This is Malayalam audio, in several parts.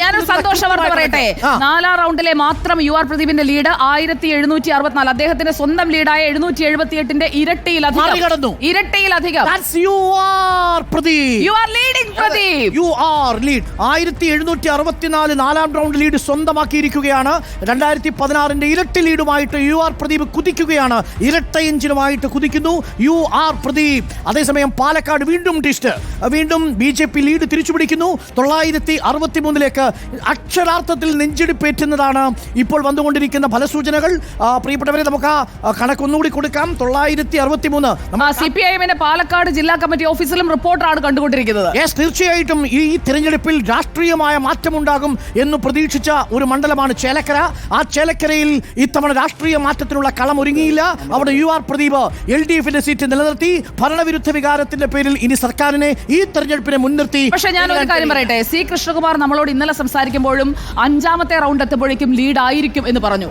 ഞാനൊരു സന്തോഷ വാർത്ത പറയട്ടെ. 4ാം റൗണ്ടിലെ മാത്രം യു ആർ പ്രദീപിന്റെ ലീഡ് 1764. അദ്ദേഹത്തിന്റെ സ്വന്തം ലീഡായ 778ന്റെ ഇരട്ടിയിലധികം. You are Pradeep. You are leading, Pradeep. You are lead. 1764 4ാം റൗണ്ട് ലീഡ് സ്വന്തമാക്കിയിരിക്കുകയാണ്. 2016ന്റെ ഇരട്ടി ലീഡുമായിട്ട് യു ആർ പ്രദീപ് കുതിക്കുകയാണ്. ഇരട്ട എഞ്ചിനുമായിട്ട് കുതിക്കുന്നു യു ആർ പ്രദീപ്. അതേസമയം പാലക്കാട് വീണ്ടും ട്വിസ്റ്റ്. വീണ്ടും BJP ലീഡ് തിരിച്ചുപിടിക്കുന്നു. 963ലേക്ക് അക്ഷരാർത്ഥത്തിൽ നെഞ്ചിടിപ്പേറ്റുന്നതാണ് ഇപ്പോൾ വന്നുകൊണ്ടിരിക്കുന്ന ഫലസൂചനകൾ. പ്രിയപ്പെട്ടവരെ, നമുക്ക് ആ കണക്കൊന്നുകൂടി കൊടുക്കാം. 963. CPIM പാലക്കാട് ജില്ലാ കമ്മിറ്റി ഓഫീസിലും റിപ്പോർട്ടാണ് കണ്ടുകൊണ്ടിരിക്കുന്നത്. തീർച്ചയായിട്ടും ഈ തിരഞ്ഞെടുപ്പിൽ രാഷ്ട്രീയമായ മാറ്റമുണ്ടാകും എന്ന് പ്രതീക്ഷിച്ച ഒരു മണ്ഡലമാണ് ചേലക്കര. ആ ചേലക്കരയിൽ ഇത്തവണ രാഷ്ട്രീയ മാറ്റത്തിനുള്ള കളം ഒരുങ്ങിയില്ല. അവിടെ യു ആർ പ്രദീപ് LDFന്റെ സീറ്റ് നിലനിർത്തി. ഭരണവിരുദ്ധ വികാരത്തിന്റെ പേരിൽ ഇനി സർക്കാരിനെ ഈ തെരഞ്ഞെടുപ്പിനെ മുൻനിർത്തി. പക്ഷേ ഞാൻ ഒരു കാര്യം പറയട്ടെ, C കൃഷ്ണകുമാർ നമ്മളോട് ഇന്നലെ സംസാരിക്കുമ്പോഴും 5ാമത്തെ റൗണ്ട് എത്തുമ്പോഴേക്കും ലീഡ് ആയിരിക്കും എന്ന് പറഞ്ഞു.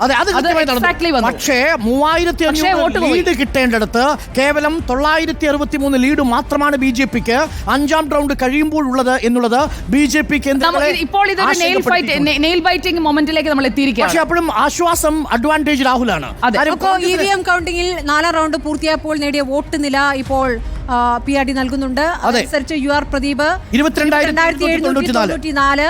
പക്ഷേ 3500 ലീഡ് കിട്ടേണ്ടടുത്ത് കേവലം 963 ലീഡ് മാത്രമാണ് BJPക്ക് 5ാം റൗണ്ട് കഴിയുമ്പോഴുള്ളത് എന്നുള്ളത് BJP ഇപ്പോൾ ഇതൊരു നെയിൽ ബൈറ്റിംഗ് മൊമെന്റിലേക്ക് നമ്മൾ എത്തിയിരിക്കുകയാണ്. പക്ഷേ അപ്പോഴും ആശ്വാസം അഡ്വാൻറ്റേജ് രാഹുലാണ്. EVM കൗണ്ടിങ്ങിൽ 4ാം റൗണ്ട് പൂർത്തിയായപ്പോൾ നേടിയ വോട്ട് നില ഇപ്പോൾ PRD നൽകുന്നുണ്ട്. അതനുസരിച്ച് യു ആർ പ്രദീപ് 22,794,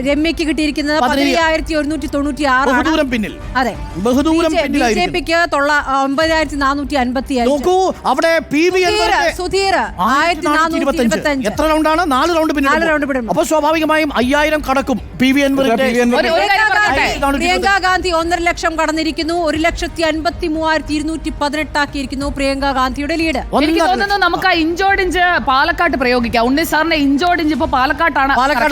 രമ്യക്ക് കിട്ടിയിരിക്കുന്നത് 15,196. അതെ, BJPക്ക് 9,455. സുധീർ 1,425. എത്ര റൗണ്ടാണ്? 4 റൗണ്ട് പിന്നിടും. അപ്പോൾ സ്വാഭാവികമായും 5000 കടക്കും. പ്രിയങ്ക ഗാന്ധി 1.5 ലക്ഷം കടന്നിരിക്കുന്നു. 1,53,218 ആക്കിയിരിക്കുന്നു പ്രിയങ്ക ഗാന്ധിയുടെ ലീഡ്. നമുക്ക് ഇഞ്ചോടിഞ്ച് പാലക്കാട്ട് പ്രയോഗിക്കാം. ഉണ്ണി സാറിന്റെ ഇഞ്ചോടിഞ്ച് ഇപ്പൊ പാലക്കാട്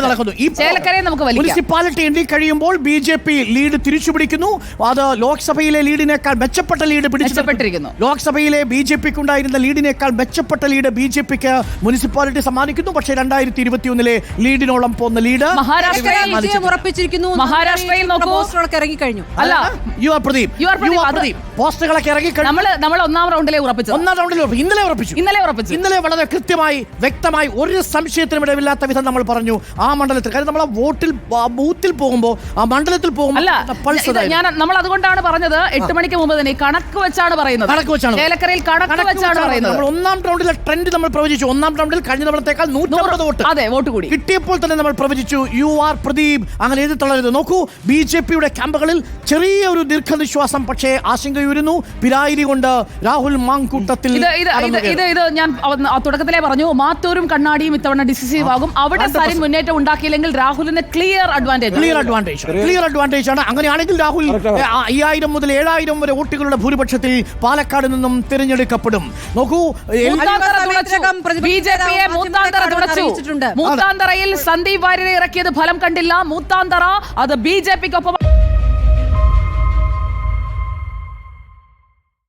നടക്കുന്നു. ഈ ചേലക്കരയെ നമുക്ക് മുനിസിപ്പാലിറ്റി എണ്ണി കഴിയുമ്പോൾ BJP ലീഡ് തിരിച്ചുപിടിക്കുന്നു. അത് ലോക്സഭയിലെ ലീഡിനേക്കാൾ മെച്ചപ്പെട്ട ലീഡ് പിടിച്ചിരിക്കുന്നു. ലോക്സഭയിലെ BJPക്ക് ഉണ്ടായിരുന്ന ലീഡിനേക്കാൾ മെച്ചപ്പെട്ട ലീഡ് BJPക്ക് മുനിസിപ്പാലിറ്റി സമ്മാനിക്കുന്നു. പക്ഷേ 2021 ലീഡിനോളം പോകുന്ന ലീഡ് ഉറപ്പിച്ചിരിക്കുന്നു. മഹാരാഷ്ട്രയിൽ പോസ്റ്ററുകളൊക്കെ ഇറങ്ങിക്കഴിഞ്ഞു. അല്ല, യു ആർ പ്രദീപ് പോസ്റ്ററുകളൊക്കെ ഇറങ്ങിക്കഴിഞ്ഞു. നമ്മൾ 1ാം റൗണ്ടിലെ ഉറപ്പിച്ചു. ഇന്നലെ വളരെ കൃത്യമായി വ്യക്തമായി ഒരു സംശയത്തിനും ഇടവില്ലാത്ത വിധം നമ്മൾ പറഞ്ഞു ആ മണ്ഡലത്തിൽ. കാര്യം നമ്മൾ ബൂത്തിൽ പോകുമ്പോൾ ആ മണ്ഡലത്തിൽ പോകുമ്പോൾ നമ്മൾ അതുകൊണ്ടാണ് പറഞ്ഞത് 8 മണിക്ക് മുമ്പ് തന്നെ കണക്ക് വെച്ചാണ് പറയുന്നത്. ചേലക്കരയിൽ കണക്ക് വെച്ചാണ് പറയുന്നത്. 1ാം റൗണ്ടിലെ ട്രെൻഡ് നമ്മൾ പ്രവചിച്ചു. 1ാം റൗണ്ടിൽ കഴിഞ്ഞ തവണത്തേക്കാൾ 150 വോട്ട് കൂടി കിട്ടിയപ്പോൾ തന്നെ നമ്മൾ പ്രവചിച്ചു യു ആർ പ്രദീപ്. അങ്ങനെ എഴുതി തള്ളരുത്. നോക്കൂ, BJPയുടെ ക്യാമ്പുകളിൽ ചെറിയ ഒരു ദീർഘനിശ്വാസം, പക്ഷേ ആശങ്കയുയരുന്നു. പിരായിരി കൊണ്ട് രാഹുൽ മാങ്കൂട്ടത്തിൽ ഞാൻ തുടക്കത്തിലേ പറഞ്ഞു, മാത്തൂരും കണ്ണാടിയും ഇത്തവണ ഡിസിസീവ് ആകും. അവിടെ സരിൻ മുന്നേറ്റം ഉണ്ടാക്കിയില്ലെങ്കിൽ രാഹുലിന് ക്ലിയർ അഡ്വാൻറ്റേജ് ആണ്. അങ്ങനെയാണെങ്കിൽ രാഹുൽ 5000 മുതൽ 7000 വരെ വോട്ടുകളുടെ ഭൂരിപക്ഷത്തിൽ പാലക്കാട് നിന്നും തിരഞ്ഞെടുക്കപ്പെടും. നോക്കൂ, BJPയെ മൂത്താന്തറയിൽ സന്ദീപ് വാര്യരെ ഇറക്കിയത് ഫലം കണ്ടില്ല. മൂത്താന്തറ അത് BJPക്കൊപ്പം